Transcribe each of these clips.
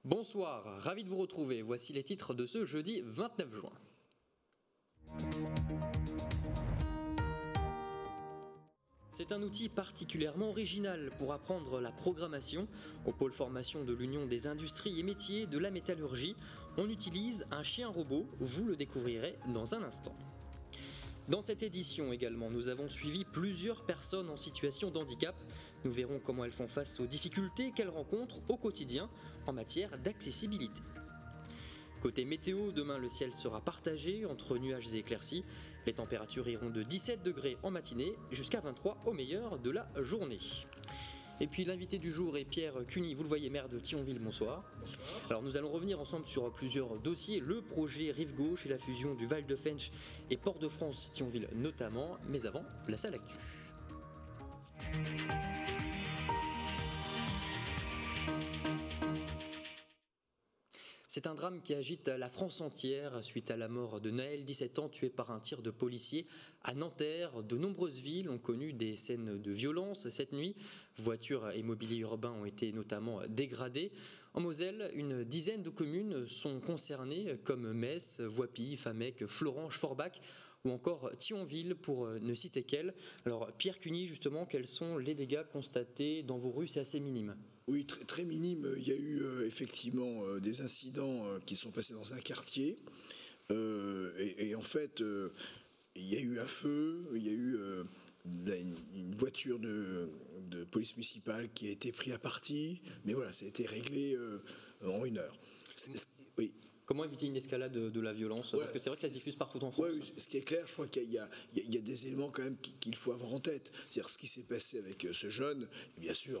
Bonsoir, ravi de vous retrouver. Voici les titres de ce jeudi 29 juin. C'est un outil particulièrement original pour apprendre la programmation. Au pôle formation de l'Union des industries et métiers de la métallurgie, on utilise un chien robot, vous le découvrirez dans un instant. Dans cette édition également, nous avons suivi plusieurs personnes en situation de handicap. Nous verrons comment elles font face aux difficultés qu'elles rencontrent au quotidien en matière d'accessibilité. Côté météo, demain le ciel sera partagé entre nuages et éclaircies. Les températures iront de 17 degrés en matinée jusqu'à 23 au meilleur de la journée. Et puis l'invité du jour est Pierre Cuny, vous le voyez, maire de Thionville, bonsoir. Bonsoir. Alors nous allons revenir ensemble sur plusieurs dossiers, le projet Rive Gauche et la fusion du Val de Fensch et Port-de-France-Thionville notamment, mais avant, place à l'actu. C'est un drame qui agite la France entière suite à la mort de Naël, 17 ans, tué par un tir de policier à Nanterre. De nombreuses villes ont connu des scènes de violence cette nuit. Voitures et mobilier urbain ont été notamment dégradés. En Moselle, une dizaine de communes sont concernées comme Metz, Voipy, Famec, Florange, Forbach ou encore Thionville pour ne citer qu'elles. Alors Pierre Cuny, justement, quels sont les dégâts constatés dans vos rues? C'est assez minime. Oui, très minime. Il y a eu effectivement des incidents qui sont passés dans un quartier. Et en fait, il y a eu un feu, il y a eu une voiture de police municipale qui a été prise à partie. Mais voilà, ça a été réglé en 1 heure. Oui. Comment éviter une escalade de la violence? Parce que c'est vrai que ça se diffuse partout en France. Oui, ce qui est clair, je crois qu'il y a des éléments quand même qu'il faut avoir en tête. C'est-à-dire ce qui s'est passé avec ce jeune, bien sûr,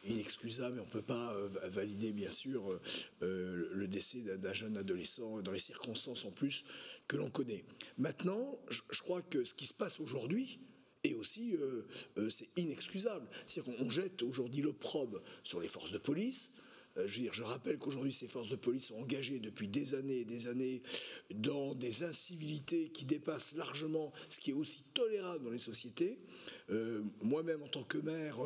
inexcusable, mais on ne peut pas valider, bien sûr, le décès d'un jeune adolescent dans les circonstances en plus que l'on connaît. Maintenant, je crois que ce qui se passe aujourd'hui, et aussi, c'est inexcusable. C'est-à-dire qu'on jette aujourd'hui l'opprobre sur les forces de police. Je rappelle qu'aujourd'hui, ces forces de police sont engagées depuis des années et des années dans des incivilités qui dépassent largement ce qui est aussi tolérable dans les sociétés. Moi-même, en tant que maire,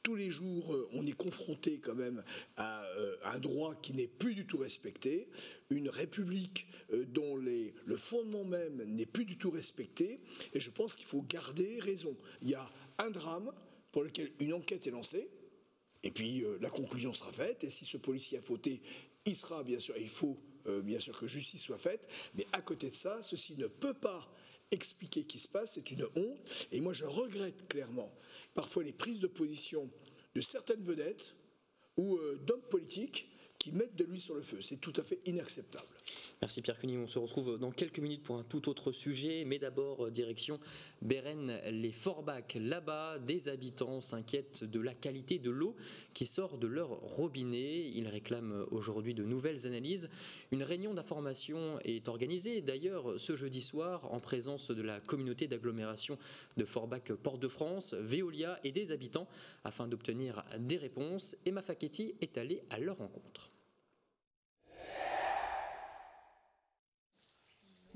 tous les jours, on est confronté quand même à un droit qui n'est plus du tout respecté, une république dont le fondement même n'est plus du tout respecté, et je pense qu'il faut garder raison. Il y a un drame pour lequel une enquête est lancée, et puis la conclusion sera faite, et si ce policier a fauté, il sera bien sûr, il faut bien sûr que justice soit faite, mais à côté de ça, ceci ne peut pas expliquer ce qui se passe, c'est une honte, et moi je regrette clairement parfois les prises de position de certaines vedettes ou d'hommes politiques qui mettent de l'huile sur le feu. C'est tout à fait inacceptable. Merci Pierre Cuny, on se retrouve dans quelques minutes pour un tout autre sujet, mais d'abord direction Bérennes-les-Forbach. Là-bas, des habitants s'inquiètent de la qualité de l'eau qui sort de leur robinet. Ils réclament aujourd'hui de nouvelles analyses. Une réunion d'information est organisée d'ailleurs ce jeudi soir en présence de la communauté d'agglomération de Forbach-Port-de-France, Veolia et des habitants afin d'obtenir des réponses. Emma Facchetti est allée à leur rencontre.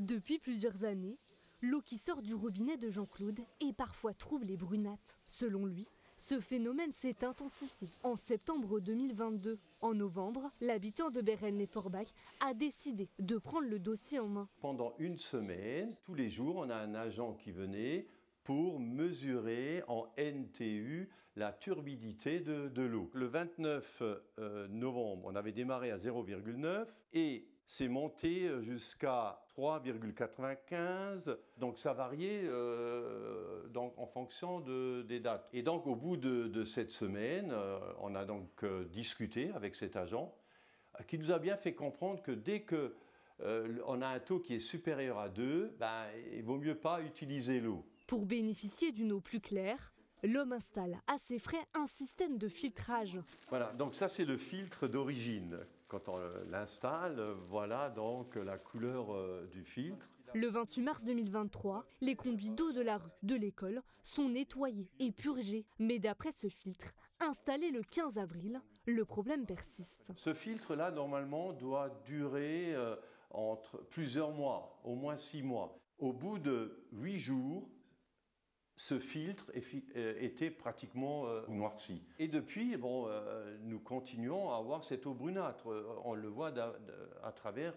Depuis plusieurs années, l'eau qui sort du robinet de Jean-Claude est parfois trouble et brunâtre. Selon lui, ce phénomène s'est intensifié en septembre 2022. En novembre, l'habitant de Bérennes-les-Forbach a décidé de prendre le dossier en main. Pendant une semaine, tous les jours, on a un agent qui venait pour mesurer en NTU la turbidité de l'eau. Le 29 novembre, on avait démarré à 0,9 et c'est monté jusqu'à 3,95, donc ça variait donc en fonction des dates. Et donc au bout de cette semaine, on a donc discuté avec cet agent qui nous a bien fait comprendre que dès qu'on a un taux qui est supérieur à 2, il ne vaut mieux pas utiliser l'eau. Pour bénéficier d'une eau plus claire, l'homme installe à ses frais un système de filtrage. Voilà, donc ça c'est le filtre d'origine. Quand on l'installe, voilà donc la couleur du filtre. Le 28 mars 2023, les conduits d'eau de la rue de l'école sont nettoyés et purgés. Mais d'après ce filtre, installé le 15 avril, le problème persiste. Ce filtre-là, normalement, doit durer entre plusieurs mois, au moins 6 mois. Au bout de 8 jours, ce filtre était pratiquement noirci. Et depuis, nous continuons à avoir cette eau brunâtre. On le voit à travers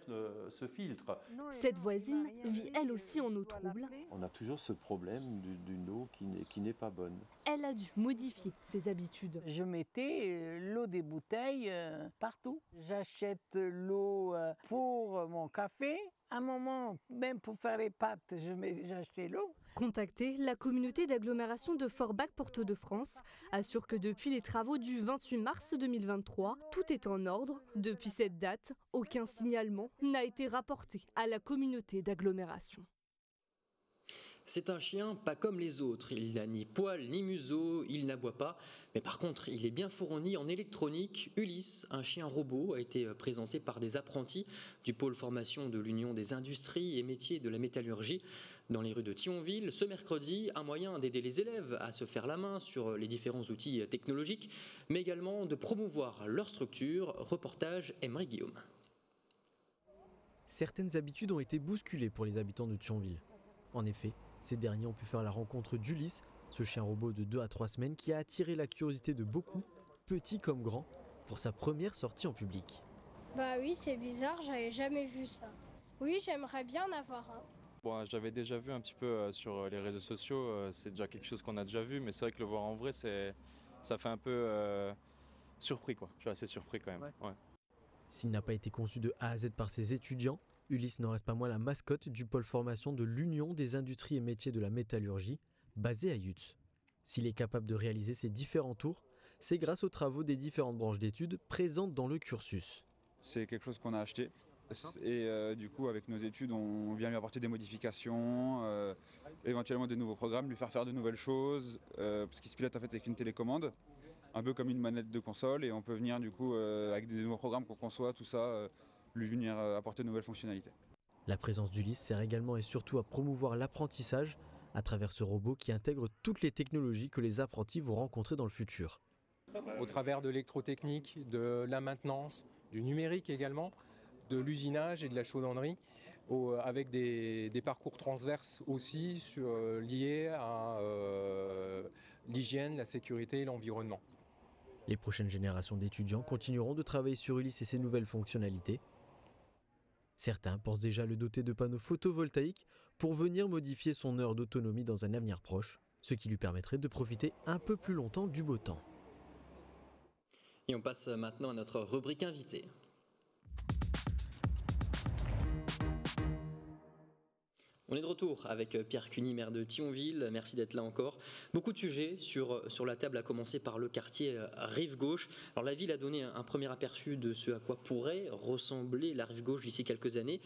ce filtre. Cette voisine vit elle aussi en eau trouble. On a toujours ce problème d'une eau qui n'est pas bonne. Elle a dû modifier ses habitudes. Je mettais l'eau des bouteilles partout. J'achète l'eau pour mon café. À un moment, même pour faire les pâtes, j'achetais l'eau. Contactée, la communauté d'agglomération de Forbach-Porte-de-France assure que depuis les travaux du 28 mars 2023, tout est en ordre. Depuis cette date, aucun signalement n'a été rapporté à la communauté d'agglomération. C'est un chien pas comme les autres, il n'a ni poil ni museau, il n'aboie pas, mais par contre il est bien fourni en électronique. Ulysse, un chien robot, a été présenté par des apprentis du pôle formation de l'Union des industries et métiers de la métallurgie dans les rues de Thionville. Ce mercredi, un moyen d'aider les élèves à se faire la main sur les différents outils technologiques, mais également de promouvoir leur structure. Reportage Emery Guillaume. Certaines habitudes ont été bousculées pour les habitants de Thionville. En effet, ces derniers ont pu faire la rencontre d'Ulysse, ce chien robot de 2 à 3 semaines qui a attiré la curiosité de beaucoup, petits comme grands, pour sa première sortie en public. Bah oui, c'est bizarre, j'avais jamais vu ça. Oui, j'aimerais bien en avoir un. Bon, j'avais déjà vu un petit peu sur les réseaux sociaux, c'est déjà quelque chose qu'on a déjà vu, mais c'est vrai que le voir en vrai, ça fait un peu surpris, quoi. Je suis assez surpris quand même. Ouais. S'il n'a pas été conçu de A à Z par ses étudiants, Ulysse n'en reste pas moins la mascotte du pôle formation de l'Union des industries et métiers de la métallurgie, basé à Yutz. S'il est capable de réaliser ses différents tours, c'est grâce aux travaux des différentes branches d'études présentes dans le cursus. C'est quelque chose qu'on a acheté et du coup avec nos études on vient lui apporter des modifications, éventuellement de nouveaux programmes, lui faire de nouvelles choses, parce qu'il se pilote en fait avec une télécommande, un peu comme une manette de console, et on peut venir du coup avec des nouveaux programmes qu'on conçoit, tout ça, lui venir apporter de nouvelles fonctionnalités. La présence d'Ulysse sert également et surtout à promouvoir l'apprentissage à travers ce robot qui intègre toutes les technologies que les apprentis vont rencontrer dans le futur. Au travers de l'électrotechnique, de la maintenance, du numérique également, de l'usinage et de la chaudronnerie, avec des parcours transverses aussi liés à l'hygiène, la sécurité et l'environnement. Les prochaines générations d'étudiants continueront de travailler sur Ulysse et ses nouvelles fonctionnalités. Certains pensent déjà le doter de panneaux photovoltaïques pour venir modifier son heure d'autonomie dans un avenir proche, ce qui lui permettrait de profiter un peu plus longtemps du beau temps. Et on passe maintenant à notre rubrique invitée. On est de retour avec Pierre Cuny, maire de Thionville. Merci d'être là encore. Beaucoup de sujets sur la table, à commencer par le quartier Rive-Gauche. Alors la ville a donné un premier aperçu de ce à quoi pourrait ressembler la Rive-Gauche d'ici quelques années.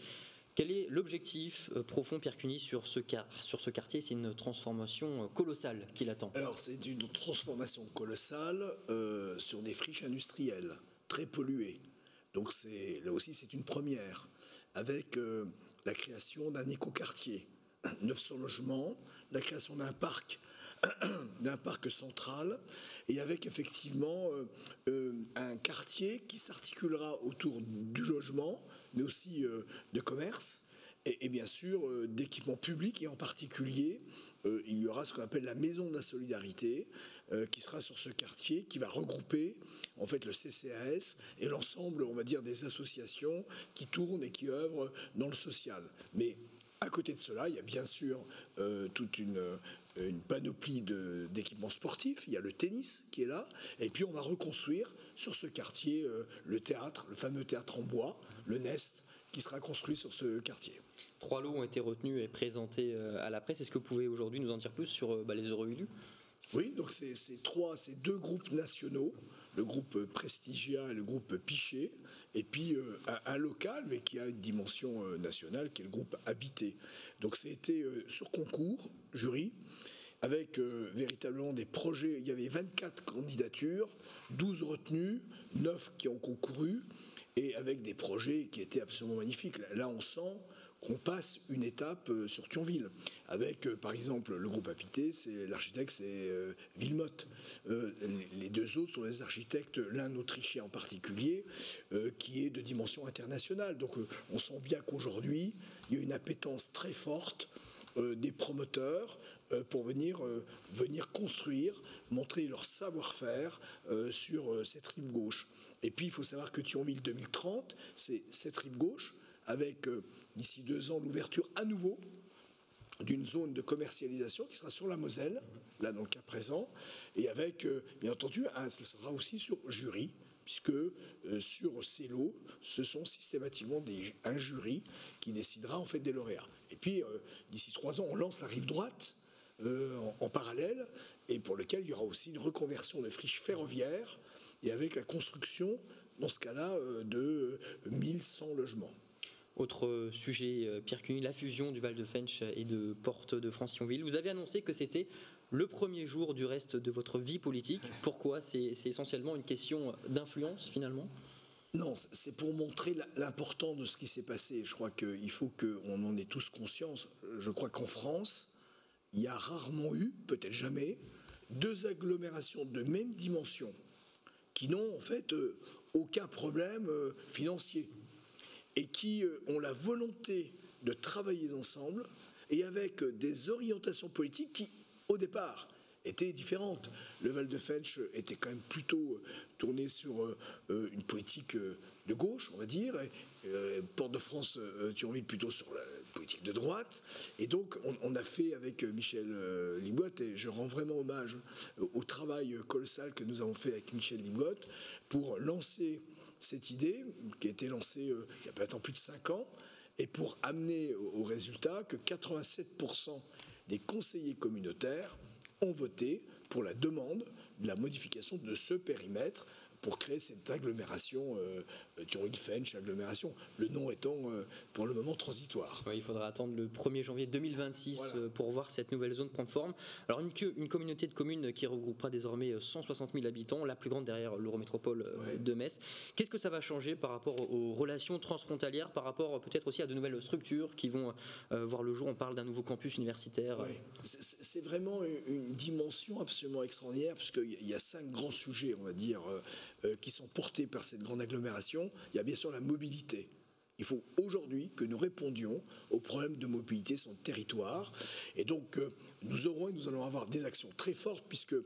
Quel est l'objectif profond, Pierre Cuny, sur ce quartier? C'est une transformation colossale qui l'attend. Alors c'est une transformation colossale sur des friches industrielles très polluées. Donc là aussi c'est une première, avec la création d'un écoquartier, 900 logements, la création d'un parc central, et avec effectivement un quartier qui s'articulera autour du logement, mais aussi de commerce, et bien sûr d'équipements publics, et en particulier il y aura ce qu'on appelle la maison de la solidarité qui sera sur ce quartier, qui va regrouper en fait le CCAS et l'ensemble, on va dire, des associations qui tournent et qui œuvrent dans le social. Mais à côté de cela, il y a bien sûr toute une panoplie d'équipements sportifs. Il y a le tennis qui est là, et puis on va reconstruire sur ce quartier le théâtre, le fameux théâtre en bois, le Nest, qui sera construit sur ce quartier. 3 lots ont été retenus et présentés à la presse. Est-ce que vous pouvez aujourd'hui nous en dire plus sur les heureux élus? Oui, donc c'est 2 groupes nationaux, le groupe Prestigia et le groupe Pichet, et puis un local, mais qui a une dimension nationale, qui est le groupe Habité. Donc ça a été sur concours, jury, avec véritablement des projets. Il y avait 24 candidatures, 12 retenues, 9 qui ont concouru, et avec des projets qui étaient absolument magnifiques. Là, on sent qu'on passe une étape sur Thionville. Avec, par exemple, le groupe Habité, l'architecte, c'est Villemotte. Les 2 autres sont des architectes, l'un autrichien en particulier, qui est de dimension internationale. Donc, on sent bien qu'aujourd'hui, il y a une appétence très forte des promoteurs pour venir construire, montrer leur savoir-faire sur cette rive gauche. Et puis il faut savoir que Thionville 2030, c'est cette rive gauche, avec d'ici 2 ans l'ouverture à nouveau d'une zone de commercialisation qui sera sur la Moselle, là dans le cas présent, et avec, bien entendu, ça sera aussi sur jury, puisque sur ces lots, ce sont systématiquement un jury qui décidera en fait des lauréats. Et puis, d'ici 3 ans, on lance la rive droite en parallèle, et pour lequel il y aura aussi une reconversion de friches ferroviaires, et avec la construction, dans ce cas-là, de 1100 logements. Autre sujet, Pierre Cuny, la fusion du Val de Fensch et de Porte de France-Thionville. Vous avez annoncé que c'était le premier jour du reste de votre vie politique. Pourquoi ? C'est essentiellement une question d'influence, finalement ? Non, c'est pour montrer l'importance de ce qui s'est passé. Je crois qu'il faut qu'on en ait tous conscience. Je crois qu'en France, il y a rarement eu, peut-être jamais, 2 agglomérations de même dimension qui n'ont en fait aucun problème financier et qui ont la volonté de travailler ensemble et avec des orientations politiques qui, au départ, étaient différentes. Le Val de Fensch était quand même plutôt tourné sur une politique de gauche, on va dire, et Porte de France, Thionville plutôt sur la politique de droite. Et donc, on a fait avec Michel Libotte, et je rends vraiment hommage au travail colossal que nous avons fait avec Michel Libotte pour lancer cette idée, qui a été lancée il y a maintenant plus de 5 ans, et pour amener au résultat que 87% des conseillers communautaires ont voté pour la demande de la modification de ce périmètre pour créer cette agglomération Thionville-Fensch agglomération, le nom étant pour le moment transitoire. Oui, il faudra attendre le 1er janvier 2026 voilà. Pour voir cette nouvelle zone prendre forme. Alors une communauté de communes qui regroupera désormais 160 000 habitants, la plus grande derrière l'Eurométropole de Metz. Qu'est-ce que ça va changer par rapport aux relations transfrontalières, par rapport peut-être aussi à de nouvelles structures qui vont voir le jour? On parle d'un nouveau campus universitaire. Oui. C'est vraiment une dimension absolument extraordinaire, puisqu'il y a 5 grands sujets, on va dire, qui sont portés par cette grande agglomération. Il y a bien sûr la mobilité. Il faut aujourd'hui que nous répondions aux problèmes de mobilité sur le territoire. Et donc, nous allons avoir des actions très fortes, puisque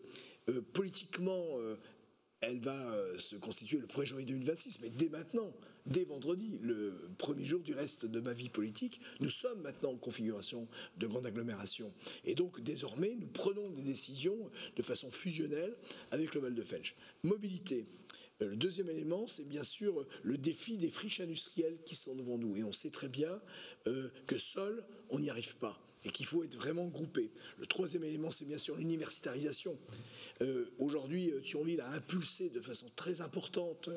politiquement, elle va se constituer le 1er janvier 2026. Mais dès maintenant, dès vendredi, le premier jour du reste de ma vie politique, nous sommes maintenant en configuration de grande agglomération. Et donc, désormais, nous prenons des décisions de façon fusionnelle avec le Val de Fensch. Mobilité. Le deuxième élément, c'est bien sûr le défi des friches industrielles qui sont devant nous. Et on sait très bien que seul, on n'y arrive pas et qu'il faut être vraiment groupé. Le troisième élément, c'est bien sûr l'universitarisation. Aujourd'hui, Thionville a impulsé de façon très importante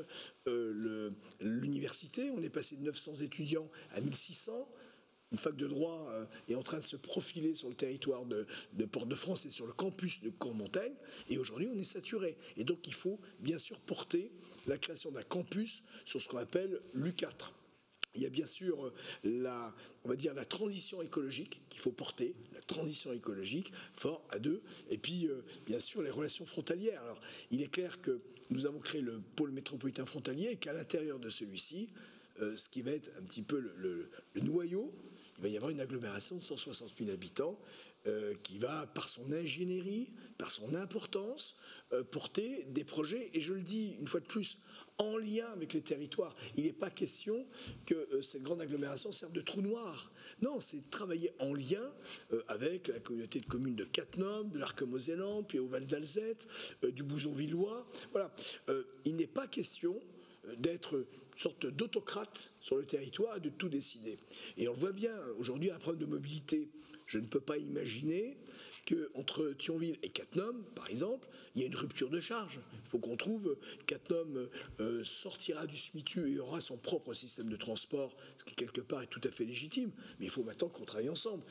l'université. On est passé de 900 étudiants à 1600. Une fac de droit est en train de se profiler sur le territoire de Porte de France et sur le campus de Courmontagne. Et aujourd'hui, on est saturé. Et donc, il faut bien sûr porter la création d'un campus sur ce qu'on appelle l'U4. Il y a bien sûr la transition écologique qu'il faut porter, la transition écologique, fort à 2, et puis bien sûr les relations frontalières. Alors, il est clair que nous avons créé le pôle métropolitain frontalier et qu'à l'intérieur de celui-ci, ce qui va être un petit peu le noyau, il va y avoir une agglomération de 160 000 habitants qui va, par son ingénierie, par son importance, porter des projets, et je le dis une fois de plus, en lien avec les territoires. Il n'est pas question que cette grande agglomération serve de trou noir. Non, c'est de travailler en lien avec la communauté de communes de Cattenom, de l'Arc-Mosellan, puis au Val d'Alzette, du Bouzon-Villois. Voilà. Il n'est pas question d'être une sorte d'autocrate sur le territoire et de tout décider. Et on le voit bien, aujourd'hui, un problème de mobilité. Je ne peux pas imaginer qu'entre Thionville et Cattenom, par exemple, il y a une rupture de charge. Il faut qu'on trouve, Cattenom sortira du SMITU et aura son propre système de transport, ce qui quelque part est tout à fait légitime, mais il faut maintenant qu'on travaille ensemble.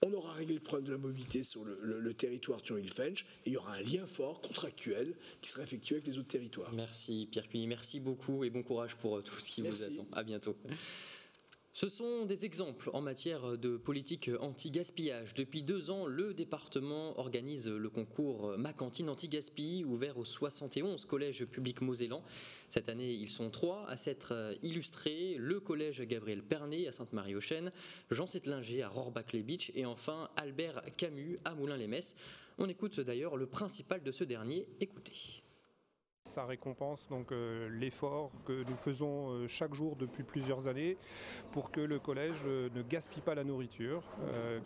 On aura réglé le problème de la mobilité sur le territoire Thionville-Fensch et il y aura un lien fort, contractuel, qui sera effectué avec les autres territoires. Merci Pierre Cuny, merci beaucoup et bon courage pour tout ce qui vous attend. À bientôt. Ce sont des exemples en matière de politique anti-gaspillage. Depuis 2 ans, le département organise le concours Ma Cantine Anti-Gaspi, ouvert aux 71 collèges publics mosellans. Cette année, ils sont 3 à s'être illustrés. Le collège Gabriel Pernet à Sainte-Marie-aux-Chênes, Jean Settlinger à Rohrbach-les-Bitches et enfin Albert Camus à Moulins-les-Metz. On écoute d'ailleurs le principal de ce dernier. Écoutez. Ça récompense donc l'effort que nous faisons chaque jour depuis plusieurs années pour que le collège ne gaspille pas la nourriture,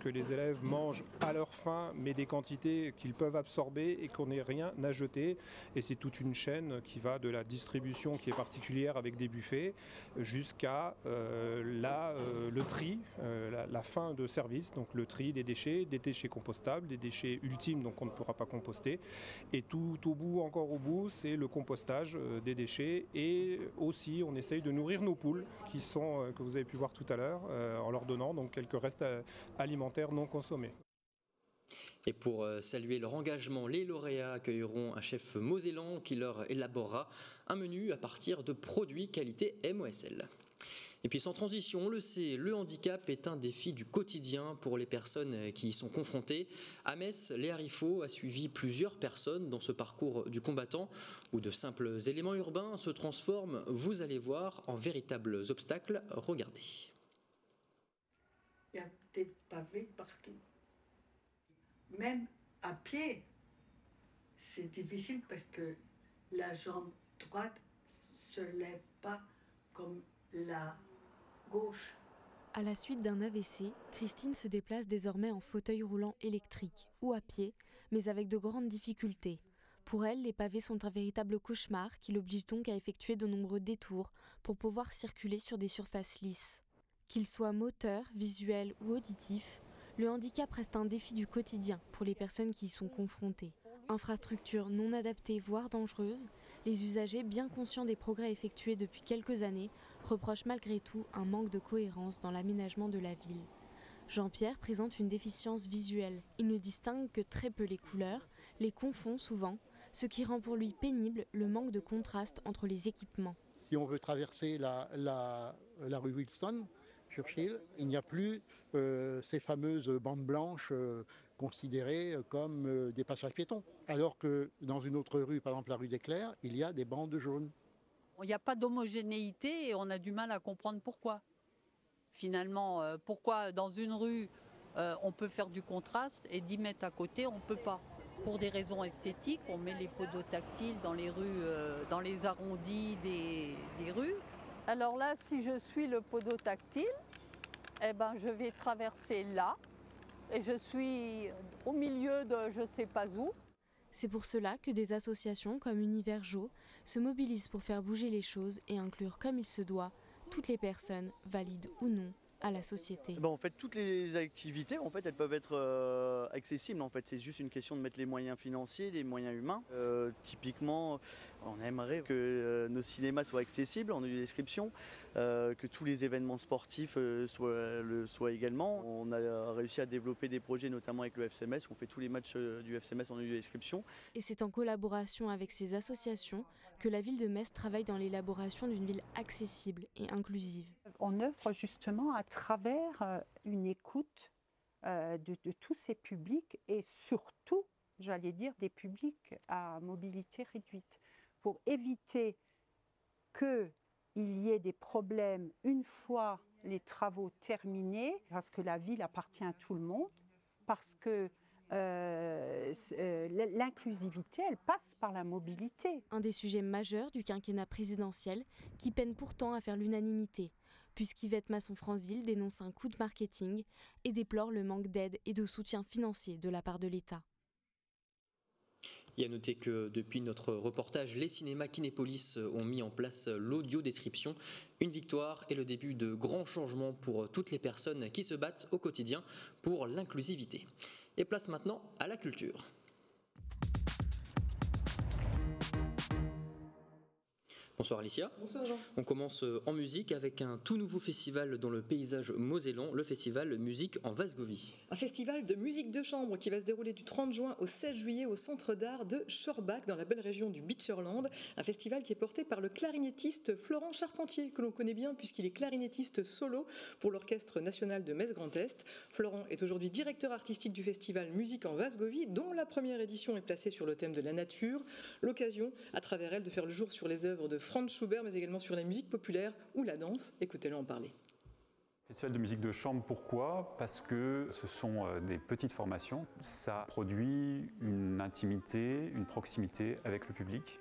que les élèves mangent à leur faim mais des quantités qu'ils peuvent absorber et qu'on n'ait rien à jeter. Et c'est toute une chaîne qui va de la distribution qui est particulière avec des buffets jusqu'à le tri, la fin de service, donc le tri des déchets compostables, des déchets ultimes donc on ne pourra pas composter. Et tout au bout, c'est le compostage des déchets et aussi on essaye de nourrir nos poules qui sont, que vous avez pu voir tout à l'heure, en leur donnant donc quelques restes alimentaires non consommés. Et pour saluer leur engagement, les lauréats accueilleront un chef mosellan qui leur élaborera un menu à partir de produits qualité MOSL. Et puis sans transition, on le sait, le handicap est un défi du quotidien pour les personnes qui y sont confrontées. À Metz, Léa Riffaut a suivi plusieurs personnes dans ce parcours du combattant où de simples éléments urbains se transforment, vous allez voir, en véritables obstacles. Regardez. Il y a des pavés partout. Même à pied, c'est difficile parce que la jambe droite se lève pas comme la gauche. À la suite d'un AVC, Christine se déplace désormais en fauteuil roulant électrique ou à pied, mais avec de grandes difficultés. Pour elle, les pavés sont un véritable cauchemar qui l'oblige donc à effectuer de nombreux détours pour pouvoir circuler sur des surfaces lisses. Qu'il soit moteur, visuel ou auditif, le handicap reste un défi du quotidien pour les personnes qui y sont confrontées. Infrastructures non adaptées voire dangereuses, les usagers, bien conscients des progrès effectués depuis quelques années, reprochent malgré tout un manque de cohérence dans l'aménagement de la ville. Jean-Pierre présente une déficience visuelle. Il ne distingue que très peu les couleurs, les confond souvent, ce qui rend pour lui pénible le manque de contraste entre les équipements. Si on veut traverser la rue Wilson, Churchill, il n'y a plus ces fameuses bandes blanches considérées comme des passages piétons. Alors que dans une autre rue, par exemple la rue des Clercs, il y a des bandes jaunes. Il n'y a pas d'homogénéité et on a du mal à comprendre pourquoi. Finalement, pourquoi dans une rue on peut faire du contraste et 10 mètres à côté on ne peut pas. Pour des raisons esthétiques, on met les podotactiles dans les rues, dans les arrondis des rues. Alors là, si je suis le podotactile, eh ben, je vais traverser là et je suis au milieu de je ne sais pas où. C'est pour cela que des associations comme Univers Jo se mobilisent pour faire bouger les choses et inclure comme il se doit toutes les personnes, valides ou non, à la société. En fait, toutes les activités, en fait, elles peuvent être accessibles. En fait, c'est juste une question de mettre les moyens financiers, les moyens humains. Typiquement, on aimerait que nos cinémas soient accessibles en audio-description, que tous les événements sportifs soient également. On a réussi à développer des projets, notamment avec le FC Metz, où on fait tous les matchs du FC Metz en audio-description. Et c'est en collaboration avec ces associations que la ville de Metz travaille dans l'élaboration d'une ville accessible et inclusive. On œuvre justement à travers une écoute de tous ces publics et surtout, j'allais dire, des publics à mobilité réduite, pour éviter qu'il y ait des problèmes une fois les travaux terminés, parce que la ville appartient à tout le monde, parce que l'inclusivité, elle passe par la mobilité. Un des sujets majeurs du quinquennat présidentiel qui peine pourtant à faire l'unanimité, puisqu'Yvette Masson-Franzil dénonce un coup de marketing et déplore le manque d'aide et de soutien financier de la part de l'État. Il y a noté que depuis notre reportage, les cinémas Kinépolis ont mis en place l'audio-description. Une victoire et le début de grands changements pour toutes les personnes qui se battent au quotidien pour l'inclusivité. Et place maintenant à la culture. Bonsoir Alicia. Bonsoir Jean. On commence en musique avec un tout nouveau festival dans le paysage mosellan, le festival Musique en Vasgovie. Un festival de musique de chambre qui va se dérouler du 30 juin au 16 juillet au centre d'art de Schorbach dans la belle région du Beacherland. Un festival qui est porté par le clarinettiste Florent Charpentier, que l'on connaît bien puisqu'il est clarinettiste solo pour l'Orchestre national de Metz Grand Est. Florent est aujourd'hui directeur artistique du festival Musique en Vasgovie, dont la première édition est placée sur le thème de la nature. L'occasion, à travers elle, de faire le jour sur les œuvres de Franz Schubert, mais également sur la musique populaire ou la danse. Écoutez-le en parler. Festival de musique de chambre, pourquoi ? Parce que ce sont des petites formations. Ça produit une intimité, une proximité avec le public.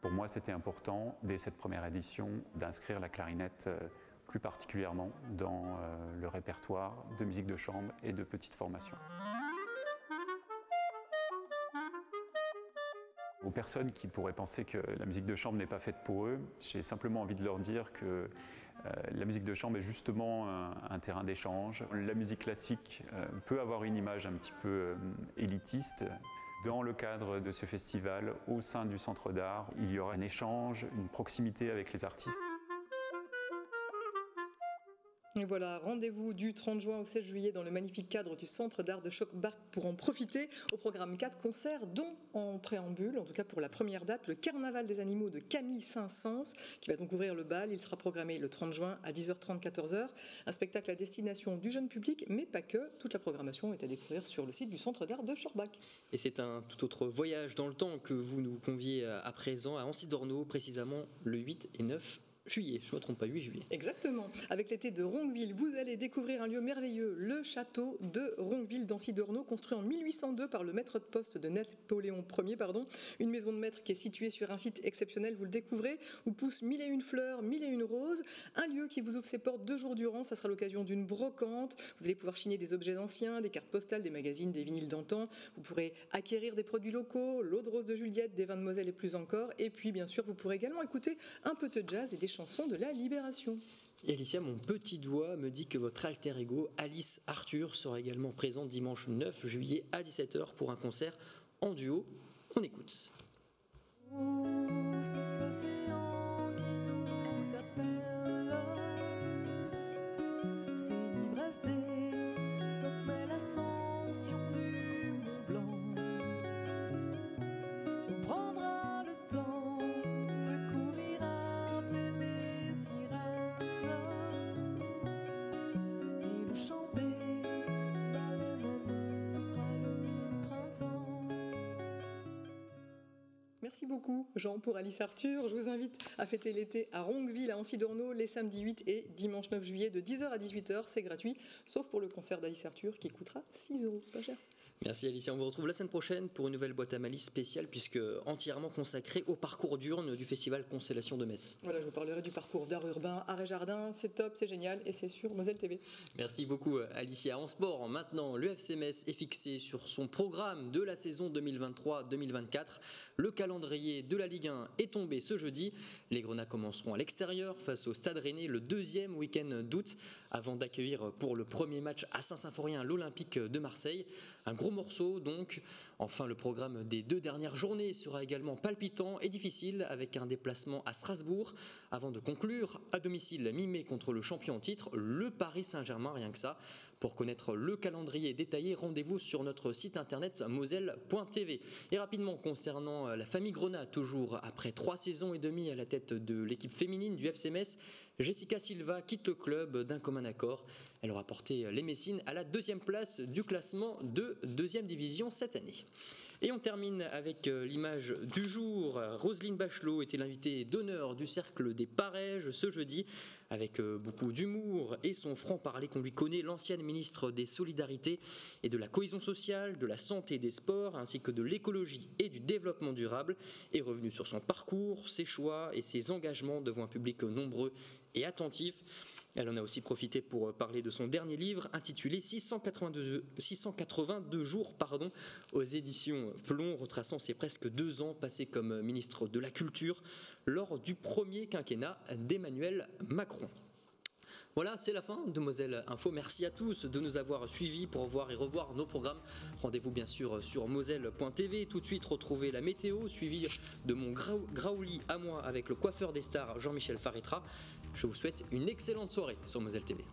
Pour moi, c'était important, dès cette première édition, d'inscrire la clarinette plus particulièrement dans le répertoire de musique de chambre et de petites formations. Aux personnes qui pourraient penser que la musique de chambre n'est pas faite pour eux, j'ai simplement envie de leur dire que la musique de chambre est justement un terrain d'échange. La musique classique peut avoir une image un petit peu élitiste. Dans le cadre de ce festival, au sein du Centre d'art, il y aura un échange, une proximité avec les artistes. Et voilà, rendez-vous du 30 juin au 16 juillet dans le magnifique cadre du Centre d'art de Schorbach pour en profiter. Au programme 4 concerts, dont en préambule, en tout cas pour la première date, le Carnaval des animaux de Camille Saint-Saëns, qui va donc ouvrir le bal. Il sera programmé le 30 juin à 10h30, 14h. Un spectacle à destination du jeune public, mais pas que. Toute la programmation est à découvrir sur le site du Centre d'art de Schorbach. Et c'est un tout autre voyage dans le temps que vous nous conviez à présent à Ancy-Dorneau, précisément le 8 et 9 juillet, je ne me trompe pas, 8 juillet. Exactement. Avec l'été de Ronqueville, vous allez découvrir un lieu merveilleux, le château de Ronqueville d'Ancy-Dorneau, construit en 1802 par le maître de poste de Napoléon Ier. Une maison de maître qui est située sur un site exceptionnel, vous le découvrez, où poussent 1001 fleurs, 1001 roses. Un lieu qui vous ouvre ses portes 2 jours durant, ça sera l'occasion d'une brocante. Vous allez pouvoir chiner des objets anciens, des cartes postales, des magazines, des vinyles d'antan. Vous pourrez acquérir des produits locaux, l'eau de rose de Juliette, des vins de Moselle et plus encore. Et puis, bien sûr, vous pourrez également écouter un peu de jazz et des chansons de la Libération. Et Alicia, mon petit doigt me dit que votre alter ego, Alice Arthur, sera également présente dimanche 9 juillet à 17h pour un concert en duo. On écoute. C'est l'océan qui nous appelle, c'est l'ivresse des sommets, l'ascension du Mont Blanc. On prendra le temps de courir après les sirènes et le chant des baleines annoncera le printemps. Merci beaucoup Jean pour Alice Arthur. Je vous invite à fêter l'été à Ronqueville, à Ancy-Dorneau, les samedis 8 et dimanche 9 juillet de 10h à 18h. C'est gratuit, sauf pour le concert d'Alice Arthur qui coûtera 6 €. C'est pas cher. Merci Alicia, on vous retrouve la semaine prochaine pour une nouvelle boîte à malice spéciale puisque entièrement consacrée au parcours d'urne du festival Constellation de Metz. Voilà, je vous parlerai du parcours d'art urbain, art et jardin, c'est top, c'est génial et c'est sur Moselle TV. Merci beaucoup Alicia. En sport, maintenant, le FC Metz est fixé sur son programme de la saison 2023-2024. Le calendrier de la Ligue 1 est tombé ce jeudi. Les Grenats commenceront à l'extérieur face au Stade Rennais le 2e week-end d'août avant d'accueillir pour le premier match à Saint-Symphorien l'Olympique de Marseille. Un gros morceau donc. Enfin, le programme des 2 dernières journées sera également palpitant et difficile avec un déplacement à Strasbourg avant de conclure à domicile mi-mai contre le champion en titre, le Paris Saint-Germain, rien que ça. Pour connaître le calendrier détaillé, rendez-vous sur notre site internet moselle.tv. Et rapidement, concernant la famille Grenat, toujours après 3 saisons et demie à la tête de l'équipe féminine du FC Metz, Jessica Silva quitte le club d'un commun accord. Elle aura porté les Messines à la 2e place du classement de 2e division cette année. Et on termine avec l'image du jour. Roselyne Bachelot était l'invitée d'honneur du Cercle des Parèges ce jeudi. Avec beaucoup d'humour et son franc-parler qu'on lui connaît, l'ancienne ministre des Solidarités et de la Cohésion sociale, de la Santé et des Sports, ainsi que de l'écologie et du développement durable, est revenue sur son parcours, ses choix et ses engagements devant un public nombreux et attentif. Elle en a aussi profité pour parler de son dernier livre intitulé 682 jours aux éditions Plomb, retraçant ses presque 2 ans passés comme ministre de la Culture lors du premier quinquennat d'Emmanuel Macron. Voilà, c'est la fin de Moselle Info. Merci à tous de nous avoir suivis pour voir et revoir nos programmes. Rendez-vous bien sûr sur moselle.tv. Tout de suite, retrouvez la météo, suivi de mon Graouli à moi avec le coiffeur des stars Jean-Michel Faretra. Je vous souhaite une excellente soirée sur Moselle TV.